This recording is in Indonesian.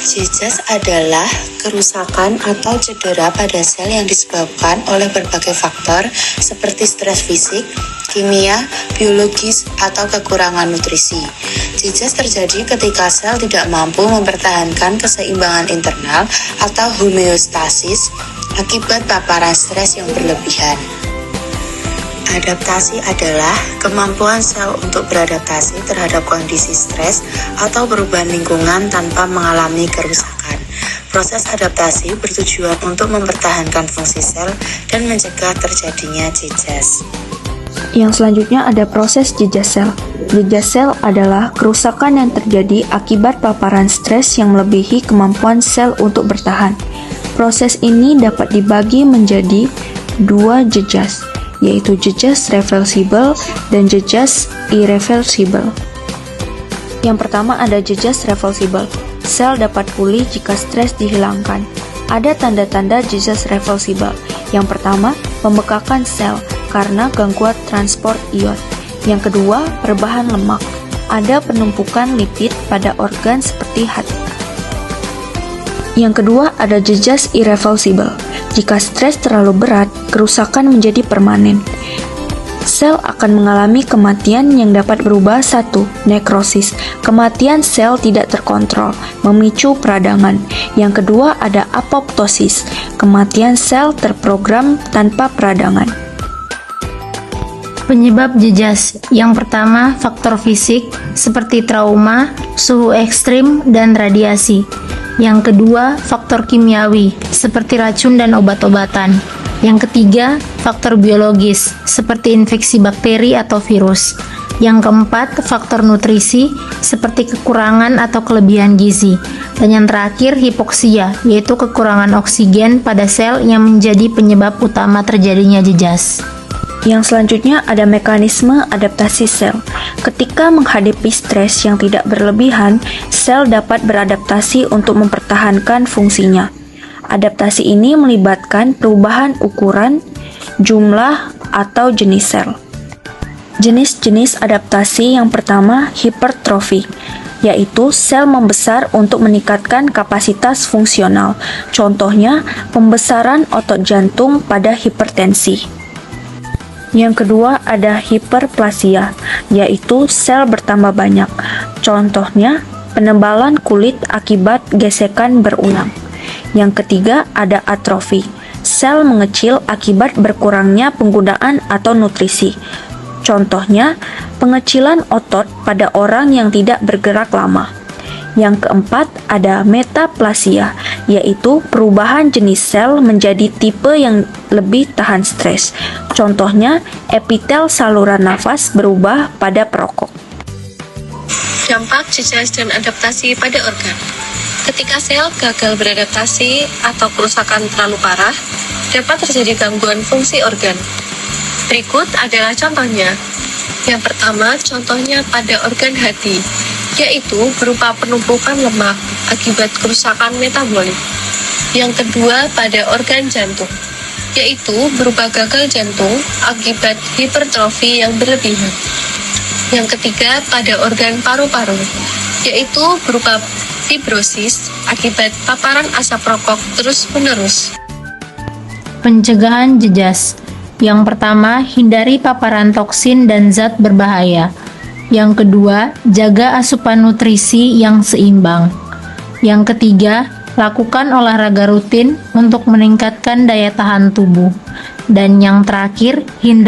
Jejas adalah kerusakan atau cedera pada sel yang disebabkan oleh berbagai faktor seperti stres fisik, kimia, biologis, atau kekurangan nutrisi. Jejas terjadi ketika sel tidak mampu mempertahankan keseimbangan internal atau homeostasis akibat paparan stres yang berlebihan. Adaptasi adalah kemampuan sel untuk beradaptasi terhadap kondisi stres atau perubahan lingkungan tanpa mengalami kerusakan. Proses adaptasi bertujuan untuk mempertahankan fungsi sel dan mencegah terjadinya jejas. Yang selanjutnya ada proses jejas sel. Jejas sel adalah kerusakan yang terjadi akibat paparan stres yang melebihi kemampuan sel untuk bertahan. Proses ini dapat dibagi menjadi dua jejas, yaitu jejas reversible dan jejas irreversible. Yang pertama ada jejas reversible. Sel dapat pulih jika stres dihilangkan. Ada tanda-tanda jejas reversible. Yang pertama, pembekakan sel karena gangguan transport ion. Yang kedua, perubahan lemak. Ada penumpukan lipid pada organ seperti hati. Yang kedua, ada jejas irreversible. Jika stres terlalu berat, kerusakan menjadi permanen. Sel akan mengalami kematian yang dapat berubah. 1. Nekrosis. Kematian sel tidak terkontrol, memicu peradangan. Yang kedua ada apoptosis. Kematian sel terprogram tanpa peradangan. Penyebab jejas. Yang pertama, faktor fisik seperti trauma, suhu ekstrim, dan radiasi. Yang kedua, faktor kimiawi seperti racun dan obat-obatan. Yang ketiga, faktor biologis seperti infeksi bakteri atau virus. Yang keempat, faktor nutrisi seperti kekurangan atau kelebihan gizi. Dan yang terakhir, hipoksia, yaitu kekurangan oksigen pada sel yang menjadi penyebab utama terjadinya jejas. Yang selanjutnya ada mekanisme adaptasi sel. Ketika menghadapi stres yang tidak berlebihan, sel dapat beradaptasi untuk mempertahankan fungsinya. Adaptasi ini melibatkan perubahan ukuran, jumlah, atau jenis sel. Jenis-jenis adaptasi yang pertama hipertrofi, yaitu sel membesar untuk meningkatkan kapasitas fungsional. Contohnya, pembesaran otot jantung pada hipertensi. Yang kedua ada hiperplasia, yaitu sel bertambah banyak. Contohnya, penebalan kulit akibat gesekan berulang. Yang ketiga ada atrofi, sel mengecil akibat berkurangnya penggunaan atau nutrisi. Contohnya, pengecilan otot pada orang yang tidak bergerak lama. Yang keempat ada metaplasia, yaitu perubahan jenis sel menjadi tipe yang lebih tahan stres. Contohnya, epitel saluran nafas berubah pada perokok. Dampak jejas dan adaptasi pada organ. Ketika sel gagal beradaptasi atau kerusakan terlalu parah, dapat terjadi gangguan fungsi organ. Berikut adalah contohnya. Yang pertama, contohnya pada organ hati, yaitu berupa penumpukan lemak akibat kerusakan metabolik. Yang kedua pada organ jantung, yaitu berupa gagal jantung akibat hipertrofi yang berlebihan. Yang ketiga pada organ paru-paru, yaitu berupa fibrosis akibat paparan asap rokok terus-menerus. Pencegahan jejas. Yang pertama, hindari paparan toksin dan zat berbahaya. Yang kedua, jaga asupan nutrisi yang seimbang. Yang ketiga, lakukan olahraga rutin untuk meningkatkan daya tahan tubuh. Dan yang terakhir, hindari